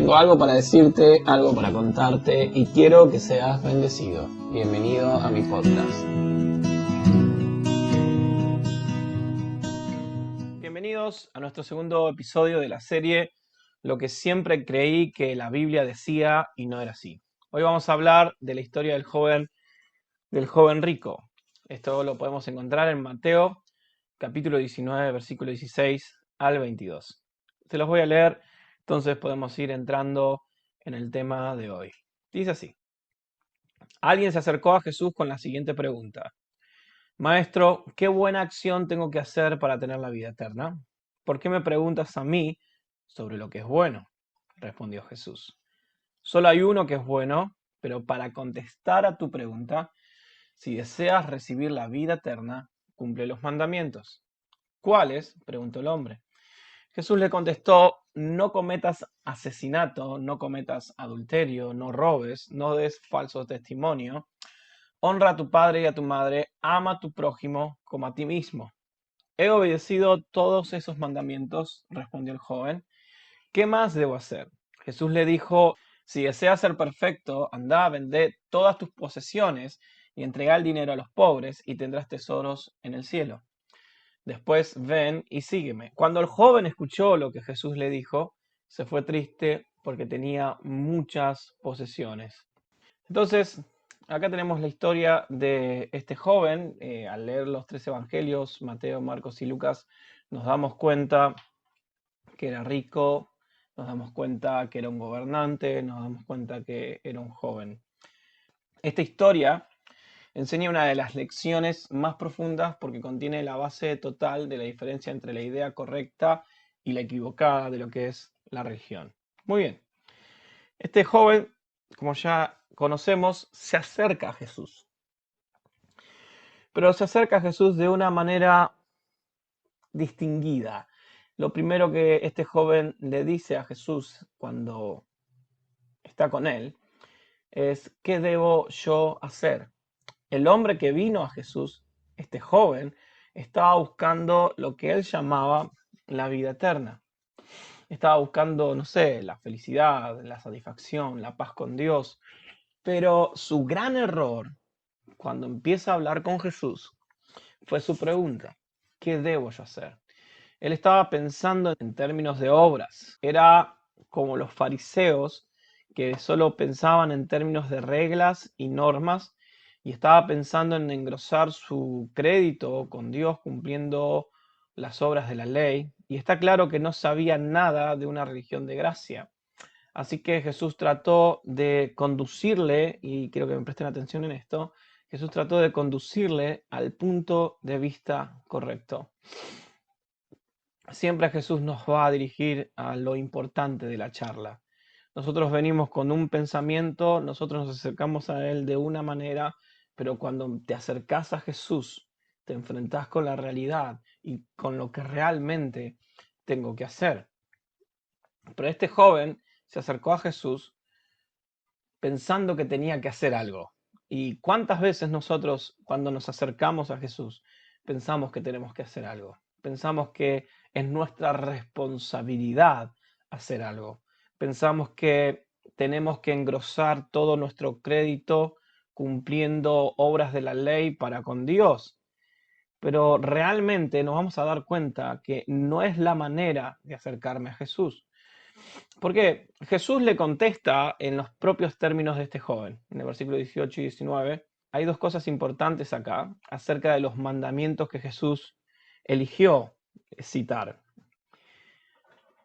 Tengo algo para decirte, algo para contarte y quiero que seas bendecido. Bienvenido a mi podcast. Bienvenidos a nuestro segundo episodio de la serie Lo que siempre creí que la Biblia decía y no era así. Hoy vamos a hablar de la historia del joven rico. Esto lo podemos encontrar en Mateo, capítulo 19, versículo 16 al 22. Se los voy a leer, entonces podemos ir entrando en el tema de hoy. Dice así: Alguien se acercó a Jesús con la siguiente pregunta: Maestro, ¿qué buena acción tengo que hacer para tener la vida eterna? ¿Por qué me preguntas a mí sobre lo que es bueno? Respondió Jesús. Solo hay uno que es bueno, pero para contestar a tu pregunta, si deseas recibir la vida eterna, cumple los mandamientos. ¿Cuáles?, preguntó el hombre. Jesús le contestó: no cometas asesinato, no cometas adulterio, no robes, no des falso testimonio, honra a tu padre y a tu madre, ama a tu prójimo como a ti mismo. He obedecido todos esos mandamientos, respondió el joven. ¿Qué más debo hacer? Jesús le dijo: si deseas ser perfecto, anda, vende todas tus posesiones y entrega el dinero a los pobres y tendrás tesoros en el cielo. Después ven y sígueme. Cuando el joven escuchó lo que Jesús le dijo, se fue triste porque tenía muchas posesiones. Entonces, acá tenemos la historia de este joven. Al leer los tres evangelios, Mateo, Marcos y Lucas, nos damos cuenta que era rico, nos damos cuenta que era un gobernante, nos damos cuenta que era un joven. Esta historia enseña una de las lecciones más profundas porque contiene la base total de la diferencia entre la idea correcta y la equivocada de lo que es la religión. Muy bien. Este joven, como ya conocemos, se acerca a Jesús. Pero se acerca a Jesús de una manera distinguida. Lo primero que este joven le dice a Jesús cuando está con él es: ¿qué debo yo hacer? El hombre que vino a Jesús, este joven, estaba buscando lo que él llamaba la vida eterna. Estaba buscando, no sé, la felicidad, la satisfacción, la paz con Dios. Pero su gran error, cuando empieza a hablar con Jesús, fue su pregunta: ¿qué debo yo hacer? Él estaba pensando en términos de obras. Era como los fariseos, que solo pensaban en términos de reglas y normas, y estaba pensando en engrosar su crédito con Dios cumpliendo las obras de la ley. Y está claro que no sabía nada de una religión de gracia. Así que Jesús trató de conducirle, y quiero que me presten atención en esto, Jesús trató de conducirle al punto de vista correcto. Siempre Jesús nos va a dirigir a lo importante de la charla. Nosotros venimos con un pensamiento, nosotros nos acercamos a Él de una manera, pero cuando te acercas a Jesús, te enfrentás con la realidad y con lo que realmente tengo que hacer. Pero este joven se acercó a Jesús pensando que tenía que hacer algo. ¿Y cuántas veces nosotros, cuando nos acercamos a Jesús, pensamos que tenemos que hacer algo? Pensamos que es nuestra responsabilidad hacer algo. Pensamos que tenemos que engrosar todo nuestro crédito cumpliendo obras de la ley para con Dios. Pero realmente nos vamos a dar cuenta que no es la manera de acercarme a Jesús. Porque Jesús le contesta en los propios términos de este joven. En el versículo 18 y 19 hay dos cosas importantes acá acerca de los mandamientos que Jesús eligió citar.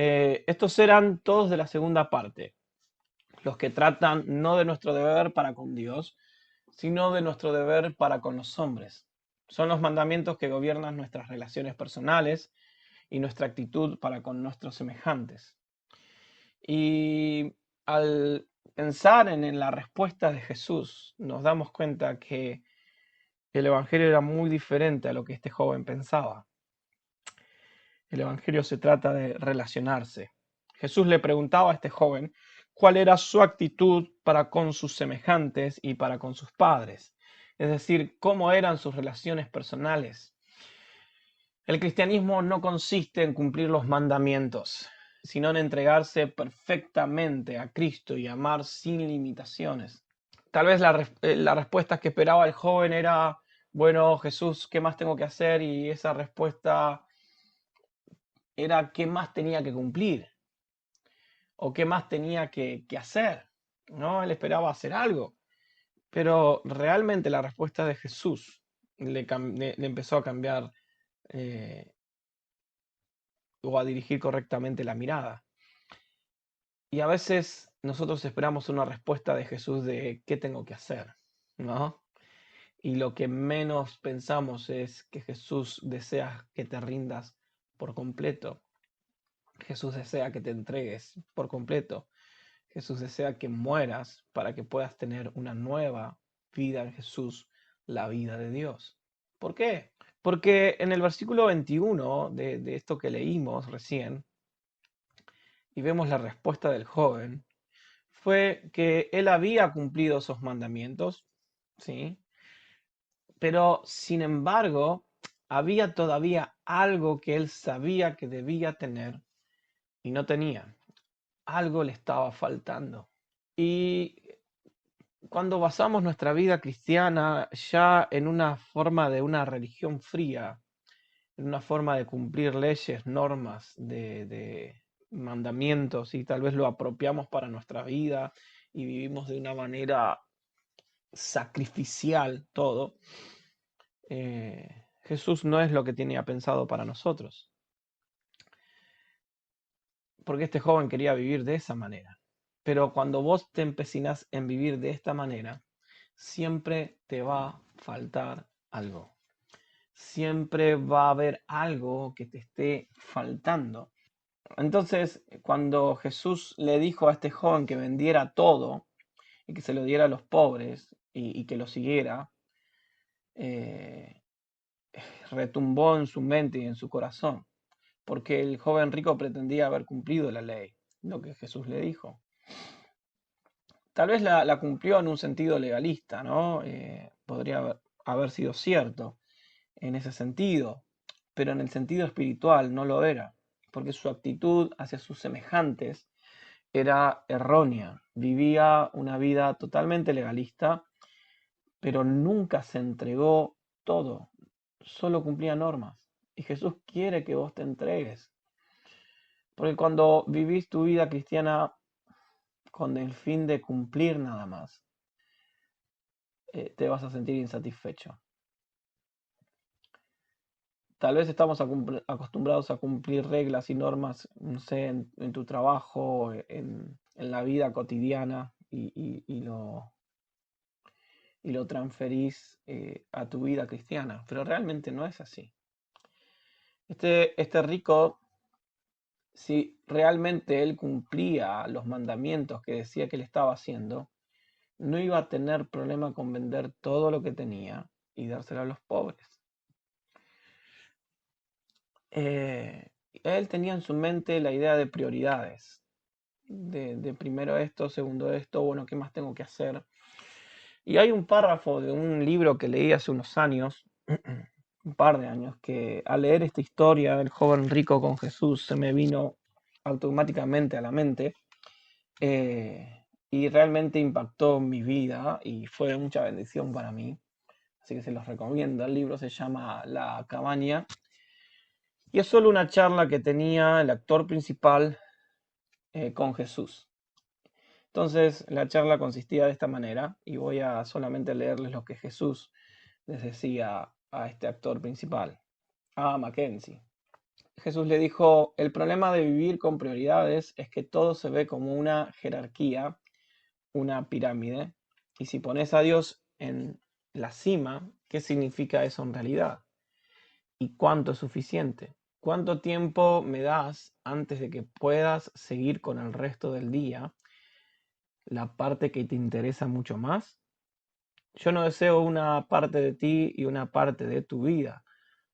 Estos eran todos de la segunda parte, los que tratan no de nuestro deber para con Dios, sino de nuestro deber para con los hombres. Son los mandamientos que gobiernan nuestras relaciones personales y nuestra actitud para con nuestros semejantes. Y al pensar en la respuesta de Jesús, nos damos cuenta que el Evangelio era muy diferente a lo que este joven pensaba. El Evangelio se trata de relacionarse. Jesús le preguntaba a este joven cuál era su actitud para con sus semejantes y para con sus padres. Es decir, cómo eran sus relaciones personales. El cristianismo no consiste en cumplir los mandamientos. sino en entregarse perfectamente a Cristo y amar sin limitaciones. Tal vez la respuesta que esperaba el joven era, bueno, Jesús, ¿qué más tengo que hacer? Y esa respuesta era qué más tenía que cumplir o qué más tenía que hacer. ¿No? Él esperaba hacer algo. Pero realmente la respuesta de Jesús le empezó a cambiar eh, o a dirigir correctamente la mirada. Y a veces nosotros esperamos una respuesta de Jesús de qué tengo que hacer, ¿no? Y lo que menos pensamos es que Jesús desea que te rindas por completo. Jesús desea que te entregues por completo. Jesús desea que mueras para que puedas tener una nueva vida en Jesús, la vida de Dios. ¿Por qué? Porque en el versículo 21 de esto que leímos recién, y vemos la respuesta del joven, fue que él había cumplido esos mandamientos, ¿sí? Pero sin embargo, había todavía algo que él sabía que debía tener y no tenía. Algo le estaba faltando. Y cuando basamos nuestra vida cristiana ya en una forma de una religión fría, en una forma de cumplir leyes, normas, de mandamientos, y tal vez lo apropiamos para nuestra vida y vivimos de una manera sacrificial todo, Jesús no es lo que tenía pensado para nosotros, porque este joven quería vivir de esa manera. Pero cuando vos te empecinás en vivir de esta manera, siempre te va a faltar algo. Siempre va a haber algo que te esté faltando. Entonces, cuando Jesús le dijo a este joven que vendiera todo y que se lo diera a los pobres y que lo siguiera, eh, retumbó en su mente y en su corazón, porque el joven rico pretendía haber cumplido la ley, lo que Jesús le dijo. Tal vez la cumplió en un sentido legalista, ¿no? Podría haber sido cierto en ese sentido, pero en el sentido espiritual no lo era, porque su actitud hacia sus semejantes era errónea. Vivía una vida totalmente legalista, pero nunca se entregó todo, solo cumplía normas. Y Jesús quiere que vos te entregues, porque cuando vivís tu vida cristiana con el fin de cumplir nada más, te vas a sentir insatisfecho. Tal vez estamos acostumbrados a cumplir reglas y normas, no sé, en tu trabajo, en la vida cotidiana, y lo transferís a tu vida cristiana, pero realmente no es así. Este rico, si realmente él cumplía los mandamientos que decía que le estaba haciendo, no iba a tener problema con vender todo lo que tenía y dárselo a los pobres. Él tenía en su mente la idea de prioridades, de primero esto, segundo esto, bueno, ¿qué más tengo que hacer? Y hay un párrafo de un libro que leí hace unos años, un par de años, que al leer esta historia del joven rico con Jesús se me vino automáticamente a la mente, y realmente impactó mi vida y fue mucha bendición para mí. Así que se los recomiendo. El libro se llama La Cabaña y es solo una charla que tenía el actor principal con Jesús. Entonces la charla consistía de esta manera y voy a solamente leerles lo que Jesús les decía a este actor principal, a Mackenzie. Jesús le dijo, el problema de vivir con prioridades es que todo se ve como una jerarquía, una pirámide, y si pones a Dios en la cima, ¿qué significa eso en realidad? ¿Y cuánto es suficiente? ¿Cuánto tiempo me das antes de que puedas seguir con el resto del día la parte que te interesa mucho más? Yo no deseo una parte de ti y una parte de tu vida.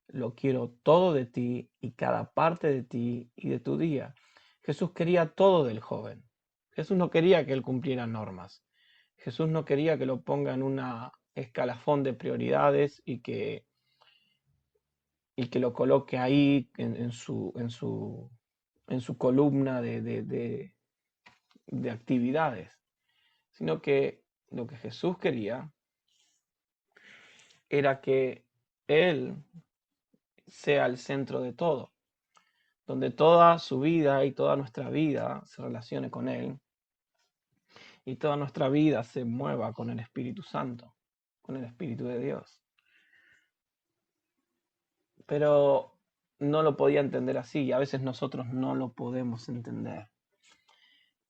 Lo quiero todo de ti y cada parte de ti y de tu día. Jesús quería todo del joven. Jesús no quería que él cumpliera normas. Jesús no quería que lo ponga en una escalafón de prioridades y que lo coloque ahí en su en su columna de actividades, sino que lo que Jesús quería era que Él sea el centro de todo, donde toda su vida y toda nuestra vida se relacione con Él y toda nuestra vida se mueva con el Espíritu Santo, con el Espíritu de Dios. Pero no lo podía entender así y a veces nosotros no lo podemos entender.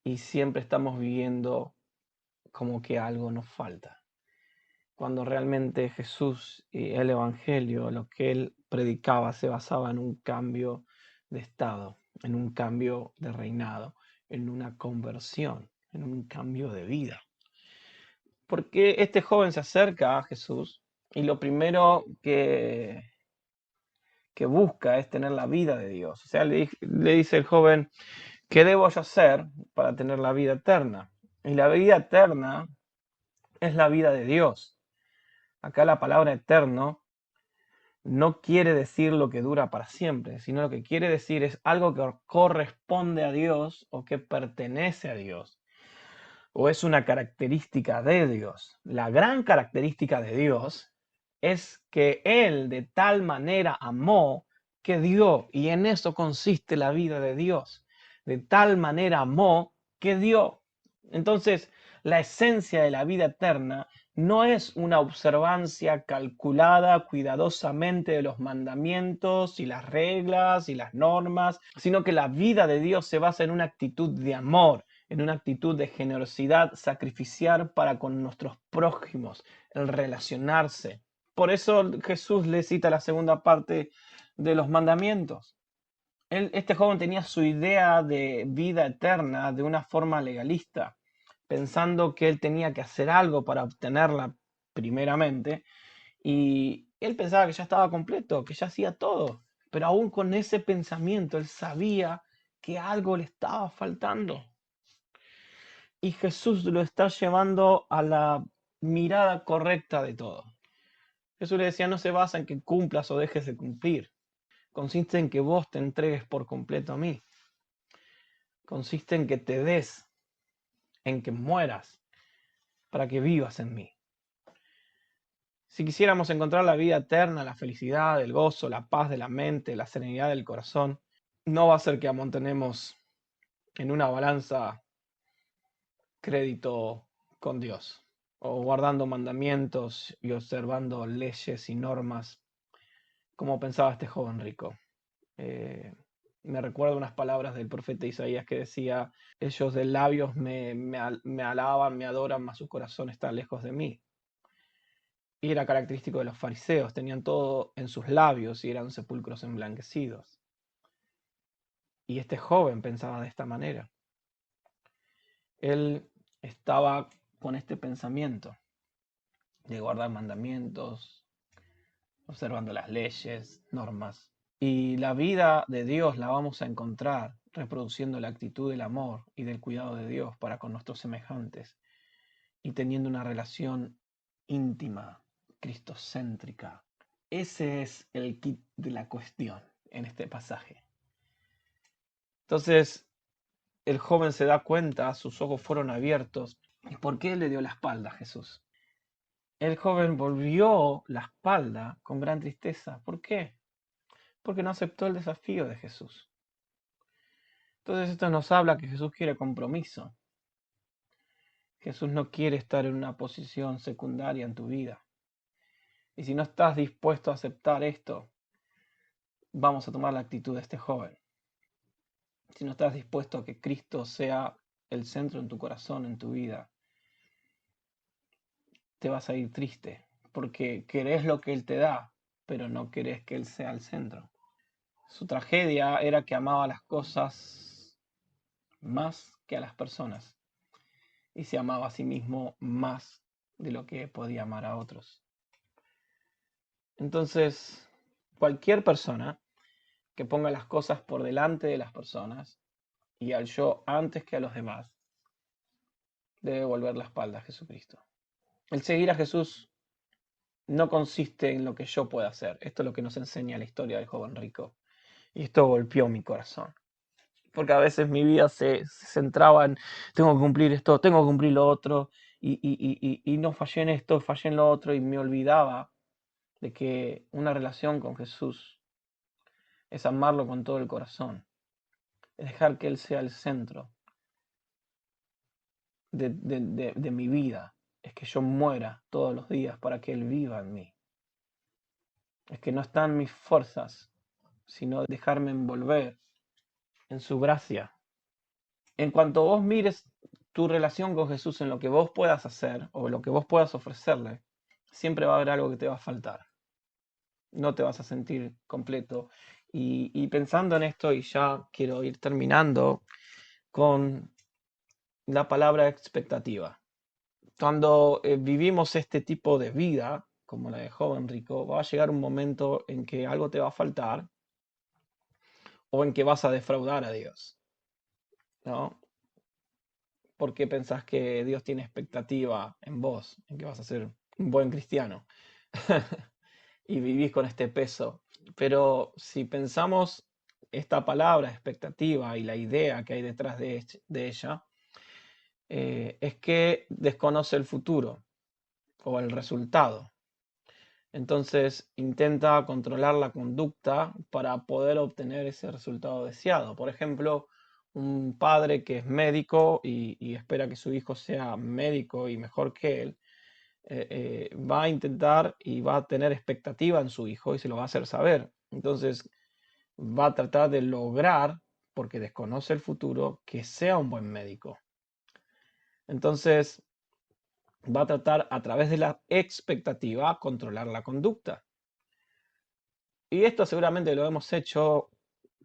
Y siempre estamos viviendo como que algo nos falta. Cuando realmente Jesús y el Evangelio, lo que Él predicaba, se basaba en un cambio de estado, en un cambio de reinado, en una conversión, en un cambio de vida. Porque este joven se acerca a Jesús y lo primero que busca es tener la vida de Dios. O sea, le dice el joven, ¿qué debo yo hacer para tener la vida eterna? Y la vida eterna es la vida de Dios. Acá la palabra eterno no quiere decir lo que dura para siempre, sino lo que quiere decir es algo que corresponde a Dios o que pertenece a Dios, o es una característica de Dios. La gran característica de Dios es que Él de tal manera amó que dio, y en eso consiste la vida de Dios. De tal manera amó que dio. Entonces, la esencia de la vida eterna no es una observancia calculada cuidadosamente de los mandamientos y las reglas y las normas, sino que la vida de Dios se basa en una actitud de amor, en una actitud de generosidad sacrificial para con nuestros prójimos, el relacionarse. Por eso Jesús le cita la segunda parte de los mandamientos. Este joven tenía su idea de vida eterna de una forma legalista, pensando que él tenía que hacer algo para obtenerla primeramente, y él pensaba que ya estaba completo, que ya hacía todo, pero aún con ese pensamiento él sabía que algo le estaba faltando. Y Jesús lo está llevando a la mirada correcta de todo. Jesús le decía, no se basa en que cumplas o dejes de cumplir. Consiste en que vos te entregues por completo a mí. Consiste en que te des, en que mueras, para que vivas en mí. Si quisiéramos encontrar la vida eterna, la felicidad, el gozo, la paz de la mente, la serenidad del corazón, no va a ser que amontonemos en una balanza crédito con Dios, o guardando mandamientos y observando leyes y normas, como pensaba este joven rico. Me recuerdo unas palabras del profeta Isaías que decía, ellos de labios me alaban, me adoran, mas su corazón está lejos de mí. Y era característico de los fariseos, tenían todo en sus labios y eran sepulcros emblanquecidos. Y este joven pensaba de esta manera. Él estaba con este pensamiento de guardar mandamientos, observando las leyes, normas. Y la vida de Dios la vamos a encontrar reproduciendo la actitud del amor y del cuidado de Dios para con nuestros semejantes y teniendo una relación íntima, cristocéntrica. Ese es el kit de la cuestión en este pasaje. Entonces, el joven se da cuenta, sus ojos fueron abiertos. ¿Y por qué le dio la espalda a Jesús? El joven volvió la espalda con gran tristeza. ¿Por qué? Porque no aceptó el desafío de Jesús. Entonces esto nos habla que Jesús quiere compromiso. Jesús no quiere estar en una posición secundaria en tu vida. Y si no estás dispuesto a aceptar esto, vamos a tomar la actitud de este joven. Si no estás dispuesto a que Cristo sea el centro en tu corazón, en tu vida, te vas a ir triste, porque querés lo que Él te da, pero no querés que Él sea el centro. Su tragedia era que amaba las cosas más que a las personas y se amaba a sí mismo más de lo que podía amar a otros. Entonces, cualquier persona que ponga las cosas por delante de las personas y al yo antes que a los demás, debe volver la espalda a Jesucristo. El seguir a Jesús no consiste en lo que yo pueda hacer. Esto es lo que nos enseña la historia del joven rico. Y esto golpeó mi corazón. porque a veces mi vida se centraba en tengo que cumplir esto, tengo que cumplir lo otro, y no fallé en esto, fallé en lo otro, y me olvidaba de que una relación con Jesús es amarlo con todo el corazón, es dejar que Él sea el centro de mi vida, es que yo muera todos los días para que Él viva en mí, es que no están mis fuerzas, sino dejarme envolver en su gracia. En cuanto vos mires tu relación con Jesús en lo que vos puedas hacer o lo que vos puedas ofrecerle, siempre va a haber algo que te va a faltar. No te vas a sentir completo. Y pensando en esto, y ya quiero ir terminando con la palabra expectativa. Cuando vivimos este tipo de vida, como la de joven rico, va a llegar un momento en que algo te va a faltar o en que vas a defraudar a Dios, ¿no? Porque pensás que Dios tiene expectativa en vos, en que vas a ser un buen cristiano y vivís con este peso. Pero si pensamos esta palabra expectativa y la idea que hay detrás de ella, es que desconoce el futuro o el resultado. Entonces intenta controlar la conducta para poder obtener ese resultado deseado. Por ejemplo, un padre que es médico y espera que su hijo sea médico y mejor que él, va a intentar y va a tener expectativa en su hijo y se lo va a hacer saber. Entonces va a tratar de lograr, porque desconoce el futuro, que sea un buen médico. Entonces va a tratar a través de la expectativa controlar la conducta. Y esto seguramente lo hemos hecho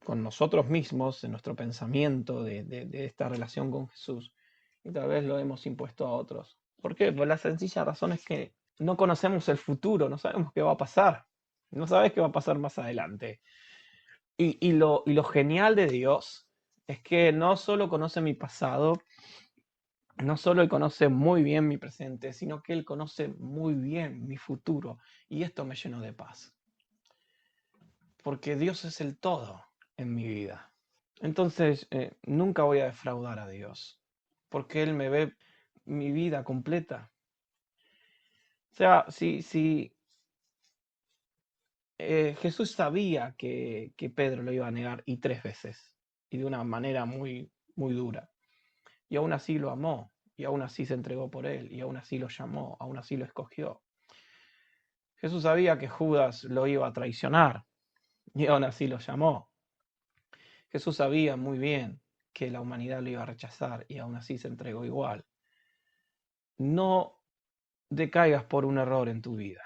con nosotros mismos, en nuestro pensamiento de esta relación con Jesús, y tal vez lo hemos impuesto a otros. ¿Por qué? Por la sencilla razón es que no conocemos el futuro, no sabemos qué va a pasar, no sabes qué va a pasar más adelante. Y lo genial de Dios es que no solo conoce mi pasado, no solo Él conoce muy bien mi presente, sino que Él conoce muy bien mi futuro. Y esto me llenó de paz porque Dios es el todo en mi vida. Entonces, nunca voy a defraudar a Dios, porque Él me ve mi vida completa. O sea, si Jesús sabía que Pedro lo iba a negar y 3 veces, y de una manera muy, muy dura, y aún así lo amó, y aún así se entregó por él, y aún así lo llamó, aún así lo escogió. Jesús sabía que Judas lo iba a traicionar, y aún así lo llamó. Jesús sabía muy bien que la humanidad lo iba a rechazar y aún así se entregó igual. No decaigas por un error en tu vida.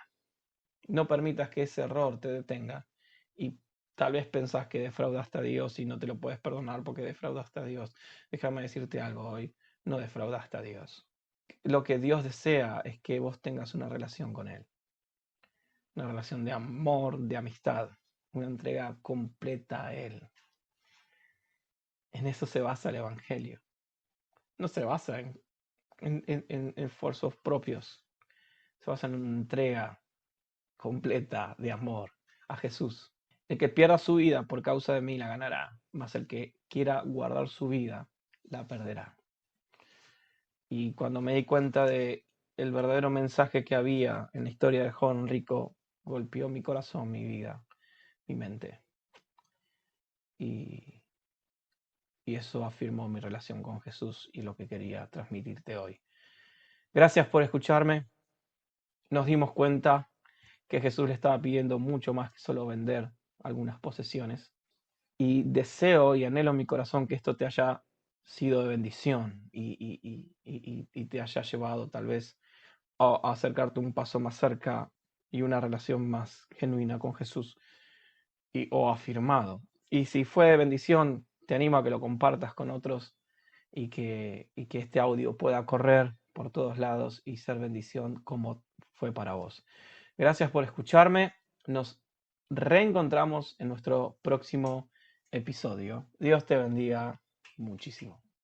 No permitas que ese error te detenga y tal vez pensás que defraudaste a Dios y no te lo puedes perdonar porque defraudaste a Dios. Déjame decirte algo hoy, no defraudaste a Dios. Lo que Dios desea es que vos tengas una relación con Él, una relación de amor, de amistad, una entrega completa a Él. En eso se basa el Evangelio. No se basa en esfuerzos propios, se basa en una entrega completa de amor a Jesús. El que pierda su vida por causa de mí la ganará, mas el que quiera guardar su vida la perderá. Y cuando me di cuenta de el verdadero mensaje que había en la historia de joven rico, golpeó mi corazón, mi vida, mi mente. Y, y eso afirmó mi relación con Jesús y lo que quería transmitirte hoy. Gracias por escucharme. Nos dimos cuenta que Jesús le estaba pidiendo mucho más que solo vender algunas posesiones. Y deseo y anhelo en mi corazón que esto te haya sido de bendición y te haya llevado tal vez a acercarte un paso más cerca y una relación más genuina con Jesús o afirmado. Y si fue de bendición, te animo a que lo compartas con otros y que este audio pueda correr por todos lados y ser bendición como fue para vos. Gracias por escucharme. Nos reencontramos en nuestro próximo episodio. Dios te bendiga muchísimo.